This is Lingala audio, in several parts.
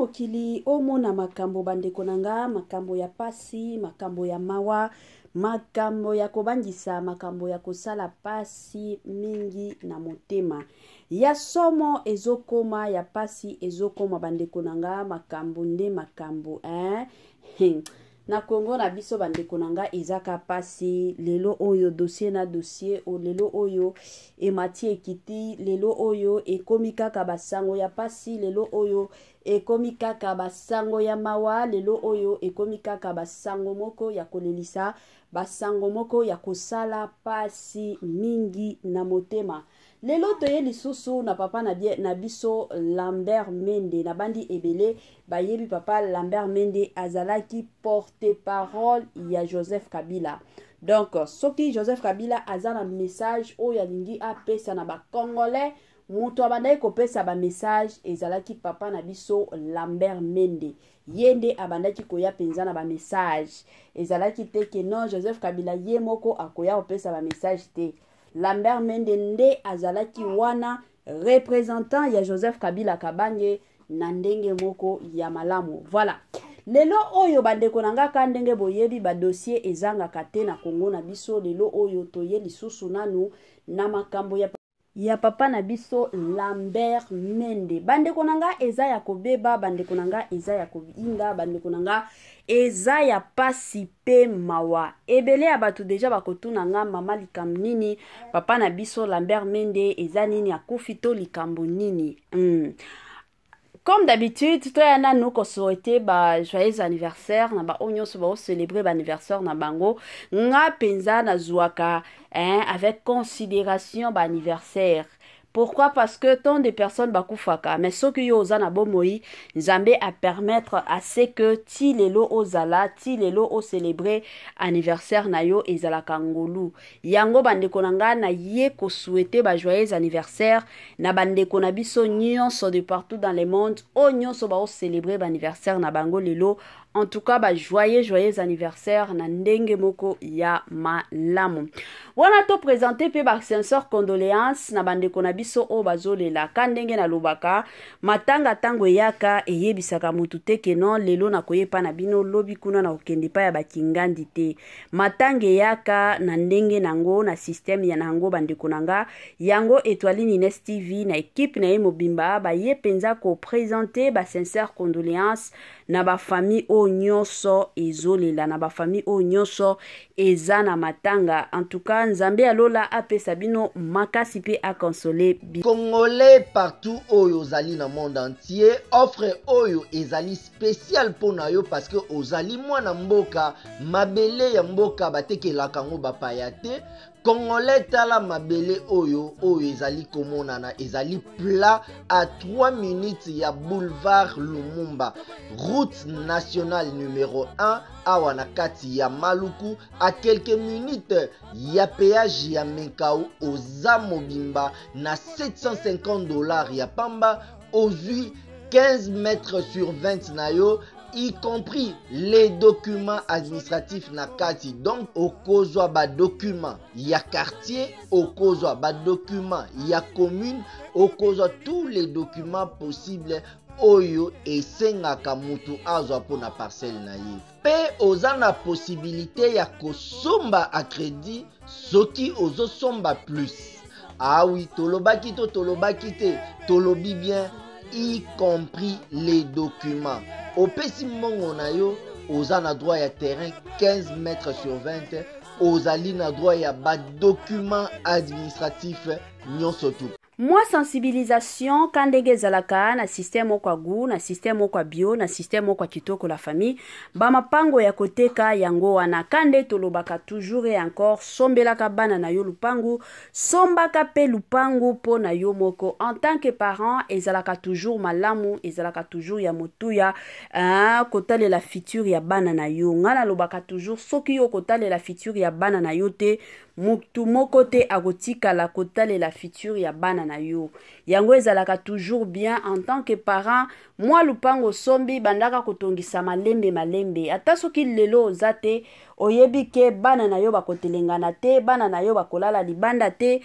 mokili omona makambo bandeko nanga, makambo ya pasi, makambo ya mawa, makambo ya kobangisa, makambo ya kosala pasi mingi na motema. Ya somo ezokoma, ya pasi ezokoma bandeko nanga, makambo nde makambo, na Congo na biso bandeko nanga ezaka pasi, lelo oyo dossier na dossier, o lelo oyo emati ekiti, lelo oyo ekomi kaka basango ya pasi, lelo oyo ekomi kaka basango ya mawa, lelo oyo ekomi kaka basango moko ya kolelisa, basango moko ya kosala pasi mingi na motema. Lelo toye lisusu na papa na biso Lambert Mende, na bandi ebele bayebi papa Lambert Mende azalaki porte-parole ya Joseph Kabila. Donc soki Joseph Kabila azala message oyo alingi apesa na ba Congolais, mutu abandai kopesa ba message ezalaki papa na biso Lambert Mende. Yende abandaki koya penza na ba message ezalaki te ke non Joseph Kabila ye moko akoya kopesa ba message te. Lambert Mende nde azalaki wana représentant ya Joseph Kabila Kabange na ndenge moko ya malamu. Voilà. Lelo oyo bandeko nanga ka ndenge boyebi ba dossier ezanga kate na Congo na biso, lelo oyo toye lisusu nanu na makambo ya papa na biso Lambert Mende. Bandeko nanga eza ya kobeba, bandeko nanga eza ya kobinga, bandeko nanga eza ya pasi pe mawa. Ebele ya batu deja bakotuna nga mama likambo nini papa na biso Lambert Mende eza nini akufi to likambo nini. Comme d'habitude, toi yana nous ko souhaiter ba joyeux anniversaire na ba onyo so ba célébrer ba anniversaire na bango nga penza na zuaka avec considération ba anniversaire. Pourquoi? Parce que tant de personnes bakufaka, mais ce qui yo ozana bomoi, Nzambe a permettre à ce que ti lelo ozala, ti lelo o célébrer anniversaire na yo ezala kangolu. Yango bandeko nanga na ye ko souhaiter ba joyeux anniversaire na bandeko na biso nyonso de partout dans le monde, o nyonso ba o célébrer ba anniversaire na bango lelo. En tout cas, bah, joyeux anniversaire na ndenge moko ya malamu. Wana to présenter pe ba sincère condoléances na bandeko na biso o bazolela kandenge na lobaka matanga tango yaka eyebisaka mutu te ke non lelo na koyepa na bino lobi kuna na okende pa ya bakingandi te. Matange yaka na ndenge nango na système ya nango bandeko nanga yango Étoile Nines TV na équipe na ye mobimba ba ye penza ko présenter ba sincère condoléances na ba famille o nyonso ezolela, na ba famille o nyonso eza na matanga. En tout cas Nzambe alola apesa bino makasi pe a consoler Congolais partout oyo ozali na monde entier, offre oyo ezali spécial pona yo parce que ozali mwana mboka mabele ya mboka batekelaka ngo bapaya te. Congolais tala mabele oyo ezali komonana ezali plat à 3 minutes ya boulevard Lumumba, route nationale numéro 1 awa na kati ya Maluku, à quelques minutes ya péage ya Menkau oza mobimba na $750 ya pamba ozui 15 mètres sur 20 na yo, y compris les documents administratifs na kati. Donc okozwa ba document ya quartier, okozwa ba document ya commune, okozwa tous les documents possibles oyo esengaka mutu azwa pona parcelle na ye. Pe oza na possibilité ya kosomba a crédit soki ozo somba plus. Ah oui, tolobaki to tolobaki te, tolobi bien, y compris les documents. Au pesi mongo na yo, oza na droit ya terrain 15 mètres sur 20, ozali na droit ya ba document administratif nyonso tu. Moi sensibilisation kandenge zalaka na système kwa gu, na système kwa bio, na système kwa kitoko la famille, ba mapango ya koteka yango wana kande tolobaka toujours et encore sombelaka bana na yo lupangu, sombaka pe lupangu po na yo moko. En tant que parent, ezalaka toujours malamu, ezalaka toujours ya motuya, kotale la future ya bana na yo. Ngana lobaka toujours soki yo kotale la future ya bana na yo te, mutu moko te agotika la kotale la future ya bana na yo. Yango ezalaka toujours bien en tant que parent. Moi lupango sombi bandaka kotongisa malembe. Ata soki lelo zate oyebi ke bana na yo bakotelengana te, bana na yo bakolala libanda te,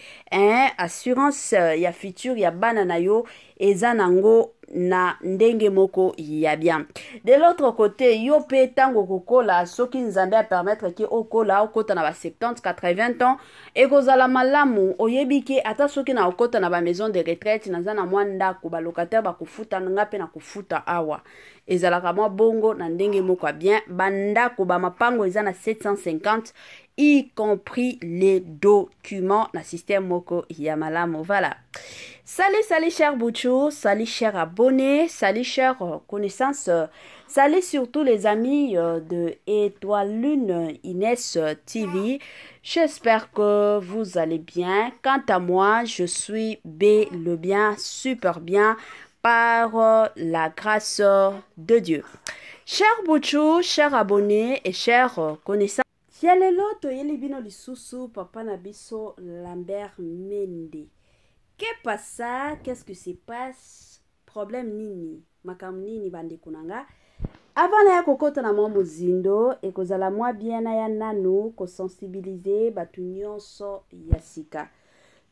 assurance ya future ya bana na yo eza nango na ndenge moko ya bien. De l'autre côté, yo pe tango kokola soki nzambe a permettre ki okola okota na ba 70 80 ans e kozala malamu oyebi ke ata soki na okota na ba maison de retraite na zana mwa ndako ba locataire ba kufuta nga pe na kufuta awa ezalaka mwa bongo na ndenge moko bien bandako ba mapango eza na 750 y compris les documents na système moko ya malamu. Voilà. Salut chers Bouchou, salut chers abonnés, salut chers connaissances, salut surtout les amis de Étoile Lune Inès TV. J'espère que vous allez bien. Quant à moi, je suis le bien, super bien, par la grâce de Dieu. Chers Bouchou, chers abonnés et chers connaissances, Tialelo toyeli bino lisusu papa na biso Lambert Mende. Qu'est-ce que se passe? Problème nini? Makam nini bande kunanga? Avant na ya kokota na mwa mozindo e kozala mwa bien na ya nanu ko sensibiliser batu nyonso ya sika.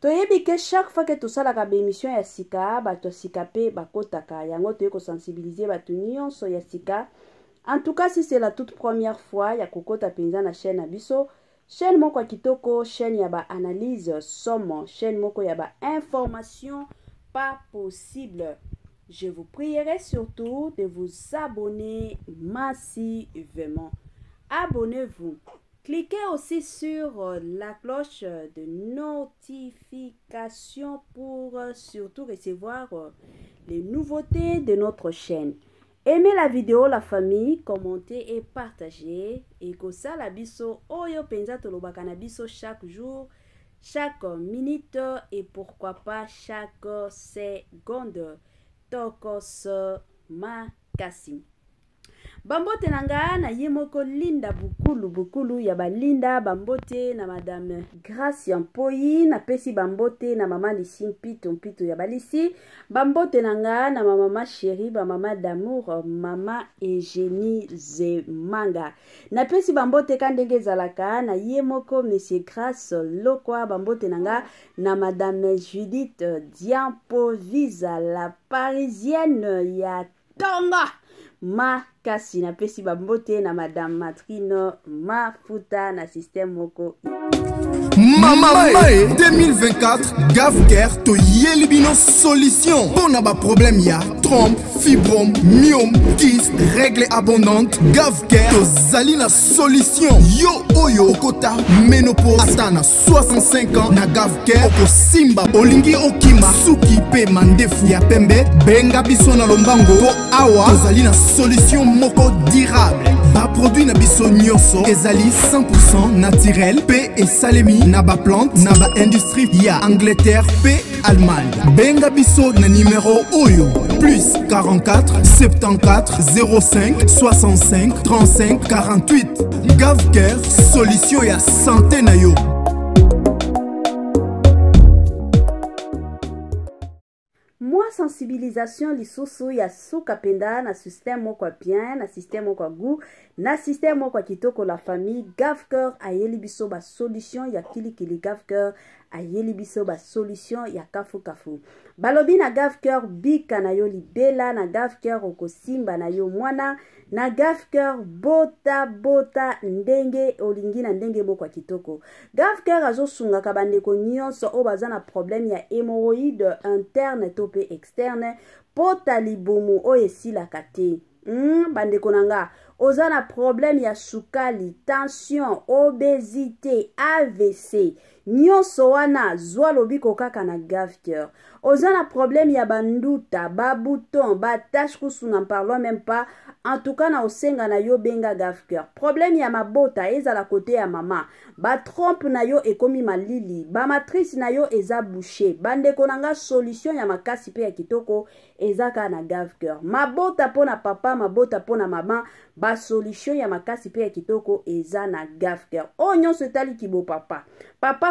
Toyebi ke chaque fois que tosalaka ba émission ya sika, batu sika pe bakotaka yango toye ko sensibiliser batu nyonso ya sika. En tout cas, si c'est la toute première fois, ya kokota penza na chaîne abiso, chaîne moko ya kitoko, chaîne yaba analyse somme, chaîne moko yaba information pas possible. Je vous prierai surtout de vous abonner massivement. Abonnez-vous. Cliquez aussi sur la cloche de notification pour surtout recevoir les nouveautés de notre chaîne. Aimez la vidéo, la famille, commentez et partagez. Et que ça la biso, oyo penza tolobaka na biso chaque jour, chaque minute et pourquoi pas chaque seconde. Tokos makasi. Bambote nanga na yemoko linda bukulu ya balinda bambote na madame Gracia Mpoyi na pesi bambote na mama Lisi mpito ya balisi bambote nanga na mama chérie ba mama d'amour mama Eugénie Zemanga na pesi bambote kandenge zalaka na yemoko monsieur Grace Lokwa bambote nanga na madame Judith Diampo Visa la parisienne ya Tonga makasi na pesi bambote na madame Matrino Mafuta na système moko Mama Mae 2024 Gavker to yelibino solution Pona ba problème ya trompe, fibrome, myome, kyste, règle abondante Gavker to zali na solution Yo oyo okota ménopause Atana 65 ans na Gavker Oko simba olingi okima Suki pe mandefu ya pembe Benga biso na lombango Po awa to zali na solution moko durable Ba produit na biso nyonso Ezali 100% naturel Pe et salemi na ba plante na ba industrie ya Angleterre pe Allemagne benga biso na numéro oyo plus 44 74 05 65 35 48 Gavker solution ya santé na yo. Moi sensibilisation lisusu ya suka penda na système moko bien na système moko goût na système moko kitoko la famille Gavker ayeli biso ba solution ya kilikili Gavker ayeli biso ba solution ya kafu balobi na Gavker bika na yo libela na Gavker okosimba na yo mwana na Gavker bota ndenge olingi na ndenge moko kitoko Gavker azosunga kabandeko nyonso o bazana problème ya hémorroïde interne tope externe pota libumu o esila kate bandeko nanga ozana problème ya sukali tension obésité AVC nyonso wana zwa lobiko kaka na Gavker ozana problème ya banduta ba bouton ba tache kusunga parlons même pas en tout cas na osenga na yo benga Gavker problème ya mabota ezala côté ya mama ba trompe na yo ekomi malili ba matrice na yo eza bouché bandeko nanga solution ya makasi pe ya kitoko ezaka na Gavker mabota pona papa mabota pona mama ba solution ya makasi pe ya kitoko eza na Gavker o nyonso etali kibo papa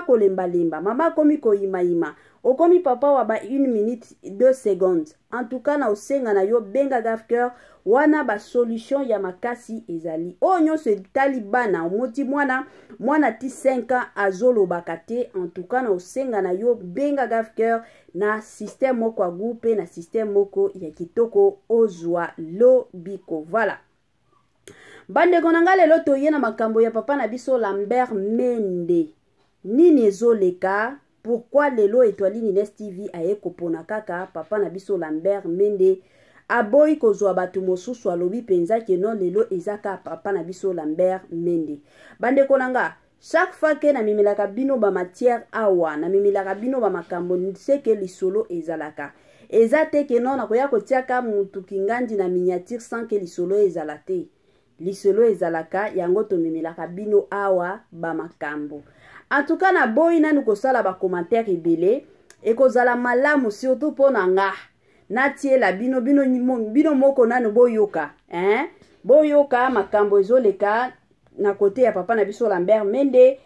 kolemba lemba mama komi ko ima okomi papa wa ba 1 minute 2 secondes. En tout cas na osenga na yo benga Gafker wana ba solution ya makasi ezali. O nyonso talibana omoti mwana ti 5 ans azolo bakate. En tout cas na osenga na yo benga Gafker na système moko agoupe na système moko ya kitoko ozwa lobiko. Voilà. Bande konanga lelo toye na makambo ya papa na biso Lambert Mende. Nini ezoleka? Pourquoi lelo Étoile Nines TV aye kopona kaka papa na biso Lambert Mende aboyi kozwa batu mosusu alobi penza ke non lelo ezaka papa na biso Lambert Mende. Bande konanga chaque fois que na mimelaka bino ba matière awa na mimelaka bino ba makambo nseke lisolo ezalaka. Ezate ke non akoya kotiaka mutu kingandi na miniature sans que lisolo ezalate. Lisolo ezalaka yango to mimelaka bino awa ba makambo. En tout cas, na boy nanu kosala ba commentaire ebele e kozala malamu surtout pona nga na tiela bino moko nanu boyoka boyoka makambo ezoleka na côté ya papa na biso Lambert Mende.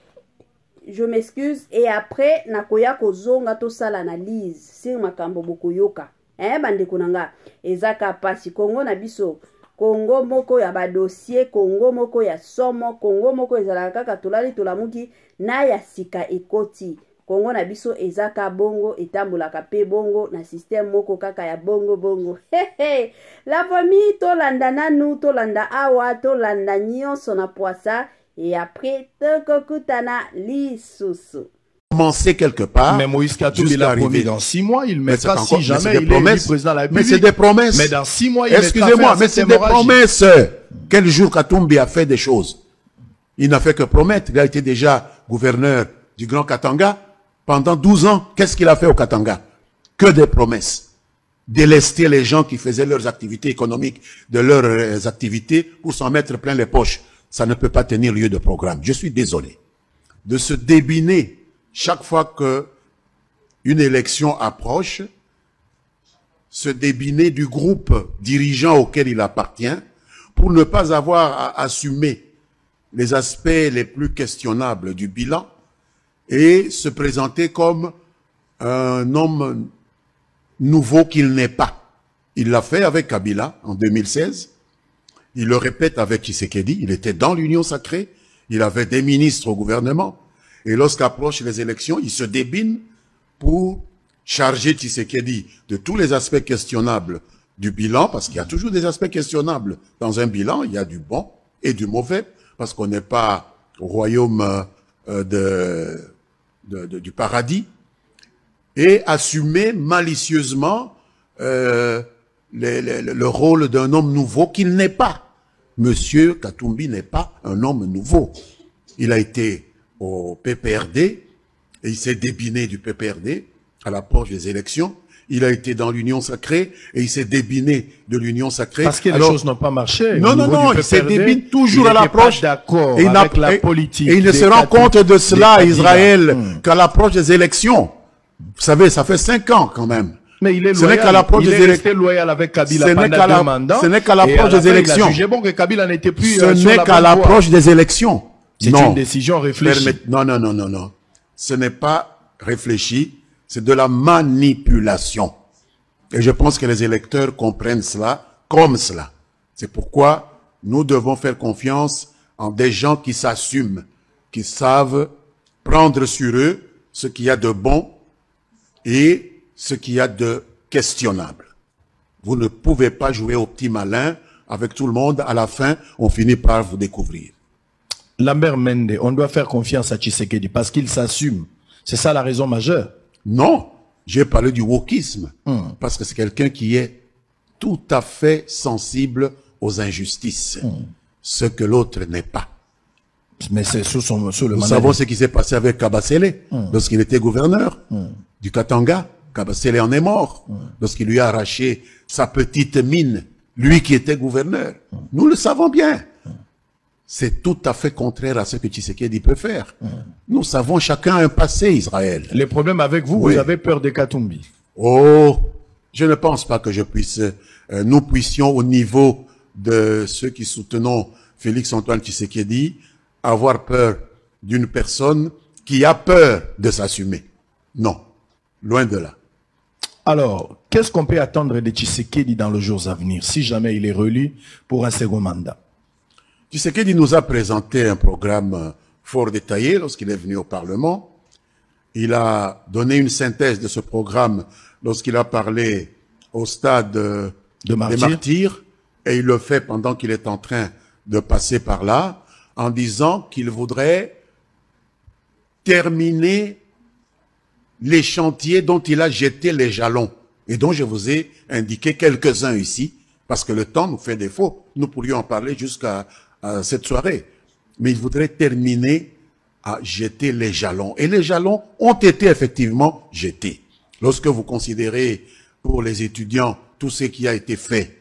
Je m'excuse et après nakoya kozonga to sala analyse sur makambo bokoyoka bande konanga ezaka pasi Kongo na biso Kongo moko ya ba dossier, Kongo moko ya somo, Kongo moko ezala kaka tolali tolamuki na ya sika ekoti. Kongo na biso ezaka bongo etambulaka pe bongo na système moko kaka ya bongo. La famille tolanda nanu tolanda awa tolanda nyonso na poisa et après tokokutana lisusu. Commencer quelque part. Mais Moïse Katumbi l'a promis dans 6 mois, il mettra si jamais il est président de la République. Mais c'est des promesses. Mais dans 6 mois, il mettra excusez-moi, mais c'est des promesses. Quel jour Katumbi a fait des choses? Il n'a fait que promettre. Il a été déjà gouverneur du Grand Katanga pendant 12 ans. Qu'est-ce qu'il a fait au Katanga? Que des promesses. Délester les gens qui faisaient leurs activités économiques de leurs activités pour s'en mettre plein les poches. Ça ne peut pas tenir lieu de programme. Je suis désolé de se débiner chaque fois que une élection approche, se débiner du groupe dirigeant auquel il appartient pour ne pas avoir à assumer les aspects les plus questionnables du bilan et se présenter comme un homme nouveau qu'il n'est pas. Il l'a fait avec Kabila en 2016. Il le répète avec Tshisekedi. Il était dans l'Union sacrée. Il avait des ministres au gouvernement. Et lorsqu'approchent les élections, il se débine pour charger Tshisekedi de tous les aspects questionnables du bilan, parce qu'il y a toujours des aspects questionnables dans un bilan. Il y a du bon et du mauvais, parce qu'on n'est pas au royaume du paradis. Et assumer malicieusement le rôle d'un homme nouveau qu'il n'est pas. Monsieur Katumbi n'est pas un homme nouveau. Il a été au PPRD, et il s'est débiné du PPRD à l'approche des élections. Il a été dans l'Union sacrée, et il s'est débiné de l'Union sacrée. Parce que les choses n'ont pas marché. Non, il s'est débine toujours à l'approche. D'accord avec la politique. Et il ne se rend compte de cela, Israël, qu'à l'approche des élections. Vous savez, ça fait 5 ans quand même. Mais il est loyal. Il est resté loyal avec Kabila pendant 2 mandats. Ce n'est qu'à l'approche des élections. Il a jugé bon que Kabila n'était plus ce n'est qu'à l'approche des élections. C'est une décision réfléchie. Non. Ce n'est pas réfléchi, c'est de la manipulation. Et je pense que les électeurs comprennent cela comme cela. C'est pourquoi nous devons faire confiance en des gens qui s'assument, qui savent prendre sur eux ce qu'il y a de bon et ce qu'il y a de questionnable. Vous ne pouvez pas jouer au petit malin avec tout le monde. À la fin, on finit par vous découvrir. Lambert Mende, on doit faire confiance à Tshisekedi parce qu'il s'assume. C'est ça la raison majeure. Non, j'ai parlé du wokisme. Parce que c'est quelqu'un qui est tout à fait sensible aux injustices. Ce que l'autre n'est pas. Mais c'est sous le Nous savons ce qui s'est passé avec Kabasele lorsqu'il était gouverneur du Katanga. Kabasele en est mort lorsqu'il lui a arraché sa petite mine, lui qui était gouverneur. Nous le savons bien. C'est tout à fait contraire à ce que Tshisekedi peut faire. Nous savons chacun un passé, Israël. Le problème avec vous, vous avez peur de Katumbi. Oh, je ne pense pas que nous puissions au niveau de ceux qui soutenons Félix-Antoine Tshisekedi avoir peur d'une personne qui a peur de s'assumer. Non. Loin de là. Alors, qu'est-ce qu'on peut attendre de Tshisekedi dans les jours à venir, si jamais il est réélu pour un second mandat? Tshisekedi nous a présenté un programme fort détaillé lorsqu'il est venu au Parlement. Il a donné une synthèse de ce programme lorsqu'il a parlé au stade des martyrs, et il le fait pendant qu'il est en train de passer par là, en disant qu'il voudrait terminer les chantiers dont il a jeté les jalons, et dont je vous ai indiqué quelques-uns ici, parce que le temps nous fait défaut. Nous pourrions en parler jusqu'à cette soirée. Mais il voudrait terminer à jeter les jalons. Et les jalons ont été effectivement jetés. Lorsque vous considérez pour les étudiants tout ce qui a été fait,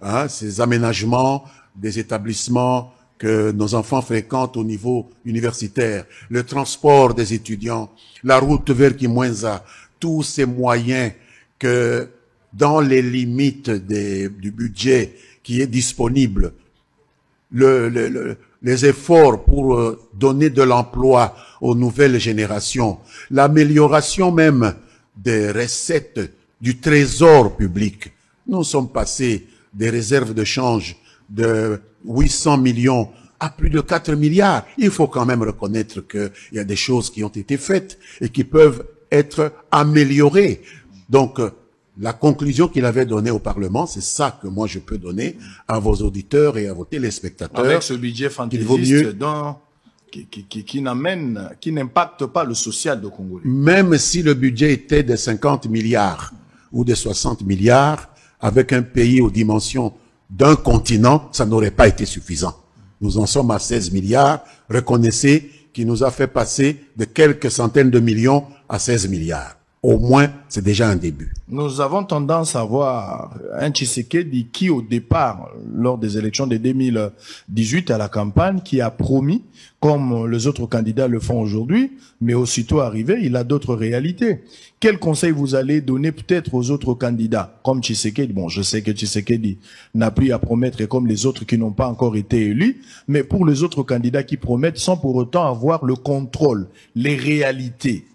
hein, ces aménagements des établissements que nos enfants fréquentent au niveau universitaire, le transport des étudiants, la route vers Kimwenza, tous ces moyens que, dans les limites du budget qui est disponible, les efforts pour donner de l'emploi aux nouvelles générations, l'amélioration même des recettes du trésor public. Nous sommes passés des réserves de change de 800 millions à plus de 4 milliards. Il faut quand même reconnaître qu'il y a des choses qui ont été faites et qui peuvent être améliorées. Donc, la conclusion qu'il avait donnée au Parlement, c'est ça que moi je peux donner à vos auditeurs et à vos téléspectateurs. Avec ce budget fantaisiste qui n'impacte pas le social de Congolais. Même si le budget était de 50 milliards ou de 60 milliards, avec un pays aux dimensions d'un continent, ça n'aurait pas été suffisant. Nous en sommes à 16 milliards. Reconnaissez qu'il nous a fait passer de quelques centaines de millions à 16 milliards. Au moins, c'est déjà un début. Nous avons tendance à voir un Tshisekedi qui, au départ, lors des élections de 2018 à la campagne, qui a promis, comme les autres candidats le font aujourd'hui, mais aussitôt arrivé, il a d'autres réalités. Quel conseil vous allez donner peut-être aux autres candidats, comme Tshisekedi? Bon, je sais que Tshisekedi n'a plus à promettre comme les autres qui n'ont pas encore été élus, mais pour les autres candidats qui promettent sans pour autant avoir le contrôle, les réalités,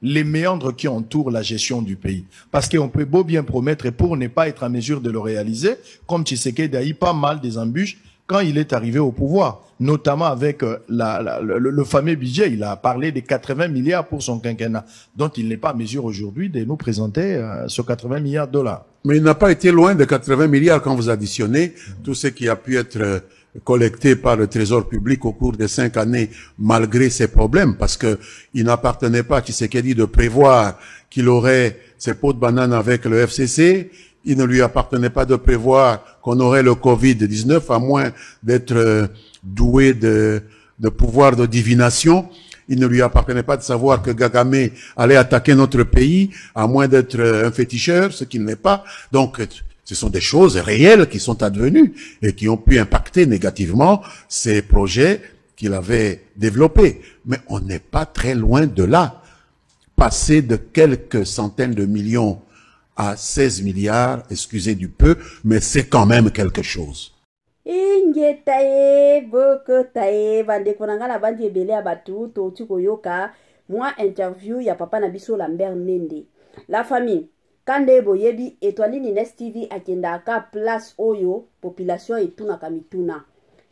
les méandres qui entourent la gestion du pays. Parce qu'on peut beau bien promettre et pour ne pas être en mesure de le réaliser, comme Tshisekedi a eu pas mal des embûches quand il est arrivé au pouvoir, notamment avec le fameux budget. Il a parlé des 80 milliards pour son quinquennat, dont il n'est pas en mesure aujourd'hui de nous présenter ce 80 milliards de dollars. Mais il n'a pas été loin de 80 milliards quand vous additionnez tout ce qui a pu être collecté par le Trésor public au cours des 5 années, malgré ses problèmes, parce que il n'appartenait pas à Tshisekedi de prévoir qu'il aurait ses pots de banane avec le FCC. Il ne lui appartenait pas de prévoir qu'on aurait le Covid-19, à moins d'être doué de pouvoir de divination. Il ne lui appartenait pas de savoir que Kagame allait attaquer notre pays, à moins d'être un féticheur, ce qu'il n'est pas. Donc, ce sont des choses réelles qui sont advenues et qui ont pu impacter négativement ces projets qu'il avait développés. Mais on n'est pas très loin de là. Passer de quelques centaines de millions à 16 milliards, excusez du peu, mais c'est quand même quelque chose. Moi, interview ya papa Nabiso Lambert Mende. La famille. Kande boyebi etwali ni Nest TV akendaka place oyo population etunaka mituna.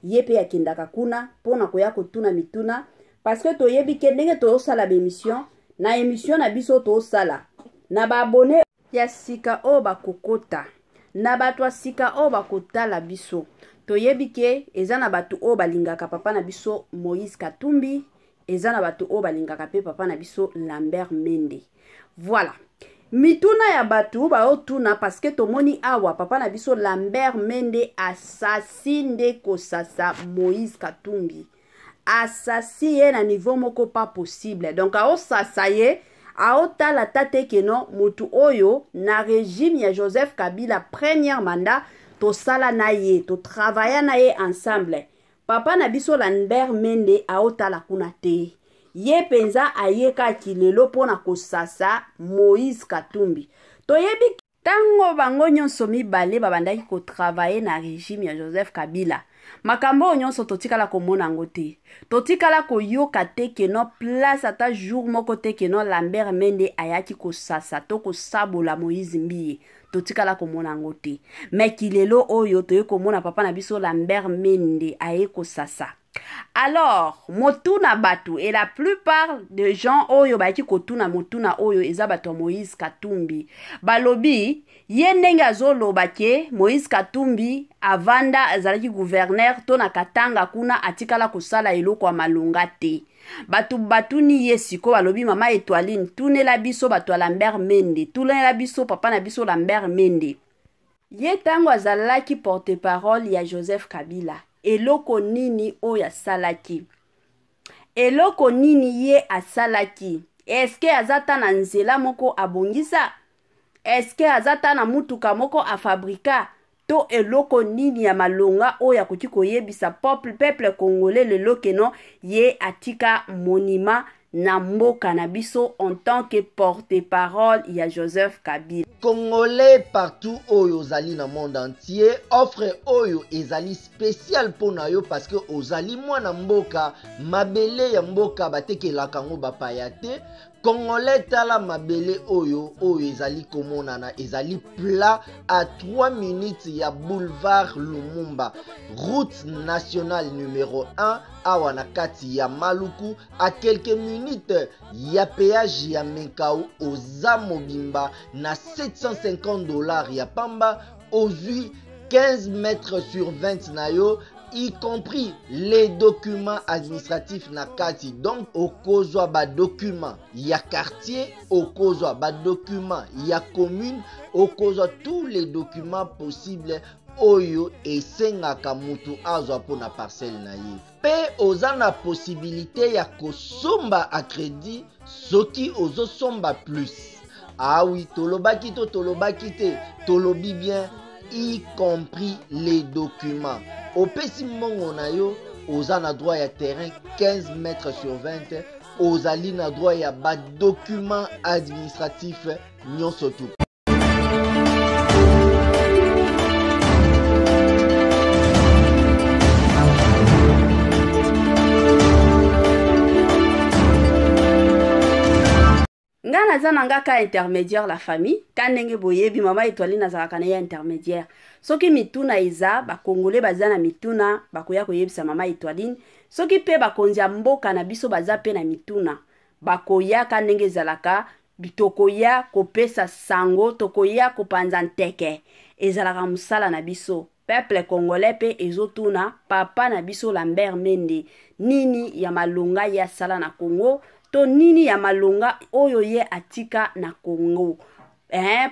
Yepe akendaka kuna pona koya kotuna mituna parce que toyebi ke ndenge to sala ba émission na émission na biso to sala na ba abonné ya sika o ba kokota na batwa sika o ba kotala biso toyebi ke eza na batu o balingaka papa na biso Moïse Katumbi eza na batu o balingaka pe papa na biso Lambert Mende. Voilà. Mituna ya batu ba otuna parce que tomoni awa papa na biso Lambert Mende assassine kosasa Moïse Katumbi. Assassine na niveau moko pas possible. Donc a osasaye a otala tate keno mutu oyo na régime ya Joseph Kabila premier mandat to sala na ye to travailler na ye ensemble. Papa na biso Lambert Mende a otala kuna te. Ye penza ayeka kilelo pona kosasa Moïse Katumbi. Toyebi tango bango nyonso mibale babandaki ko travailler na régime ya Joseph Kabila. makambo nyonso totikala komona yango te totikala koyoka te keno place ata jour moko te keno Lambert Mende ayaki kosasa to kosabola Moïse Mbiye totikala komona yango te mais kilelo oyo toye komona papa na biso Lambert Mende aye kosasa. Alors motuna batu et la plupart des gens oyo bayaki kotuna motuna oyo eza bato Moïse Katumbi balobi ye ndenge azoloba ke Moïse Katumbi avanda azalaki gouverneur to na Katanga kuna atikala kosala eloko ya malonga te. Batu ni ye siko balobi mama Étoiline tunela biso bato Lambert Mende tunela biso papa na biso Lambert Mende ye tango azalaki porte-parole ya Joseph Kabila eloko nini oya salaki eloko nini ye asalaki eske azata na nzela moko abongisa eske azata na mutuka moko afabrika to eloko nini ya malonga oya koki koyebisa peuple congolais lelo keno ye atika monima na mboka na biso en tant que porte-parole ya Joseph Kabila. Congolais partout oyo ozali na monde entier offre oyo ezali spécial pona yo parce que ozali mwana mboka mabele ya mboka batekelaka ngo bapaya te. Congolais tala mabele oyo ezali komonana ezali plat à 3 minutes ya boulevard Lumumba route nationale numéro 1 awa na kati ya Maluku à quelques minutes ya péage ya Menkau oza mobimba na $750 ya pamba ozui 15 mètres sur 20 na yo y compris les documents administratifs na kati. Donc okozwa ba documents ya quartier, okozwa ba documents ya commune, okozwa tous les documents possibles oyo esengaka mutu azwa pona parcelle na ye. Pe oza na possibilité ya kosomba a crédit soki ozo somba plus. Ah oui, tolobaki to tolobaki te, tolobi bien y compris les documents. Au pesi mongo na yo, oza na droit ya terrain 15 mètres sur 20, ozali na droit ya ba document administratif nyonso tout. Nga naza nanga ka intermédiaire la famille kanenge boyebi mama Étoiline nazalaka na ya intermédiaire soki mituna iza ba congolais baza na mituna bakoya koyebisa mama Étoiline soki pe bakonzi ya mboka na biso baza pe na mituna bakoya kanenge ezalaka bitokoya kopesa sango tokoya kopanza nteke ezalaka musala na biso peuple congolais pe ezotuna papa na biso Lambert Mende nini ya malonga ya sala na Congo to nini ya malonga oyo ye atika na Congo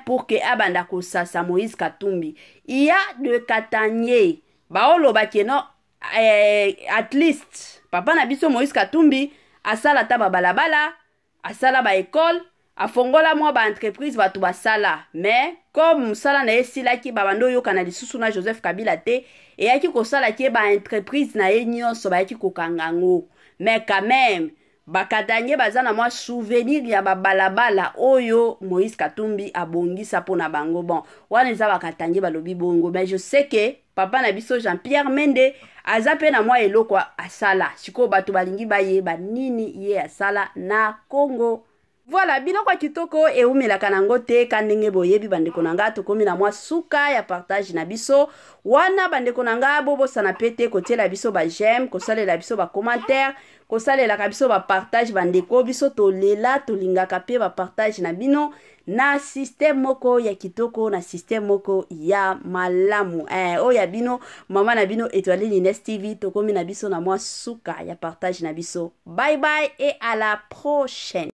pour que abanda kosasa Moïse Katumbi il y a de Katanye baolo bakeno at least papa na biso Moïse Katumbi asala taba balabala asala ba école afongola mwa ba entreprise batu basala mais comme musala na esila ki babando yo kana lisusu na Joseph Kabila te et yaki kosala ki ba entreprise na ye nyonso ba yaki kokangango mais quand même bakatanye bazana mwa souvenir ya babalabala oyo Moïse Katumbi abongisa pona bango bon wana eza bakatanye balobi bongo mais je sais que papa na biso Jean-Pierre Mende azape na mwa eloko asala siko bato balingi bayeba nini ye asala na Congo. Voilà, biloko kitoko e umelaka nango te kandenge boyebi bandeko nanga tokomi na mwa suka ya partage na biso wana bandeko nanga bobo sana pete kotiela biso ba j'aime kosalela biso ba commentaire kosalela ka biso ba partage bandeko biso tolela tolingaka pe ba partage na bino na système moko ya kitoko na système moko ya malamu oya bino mama na bino Étoiline Ines TV tokomi na biso na mwa suka ya partage na biso. Bye bye et à la prochaine.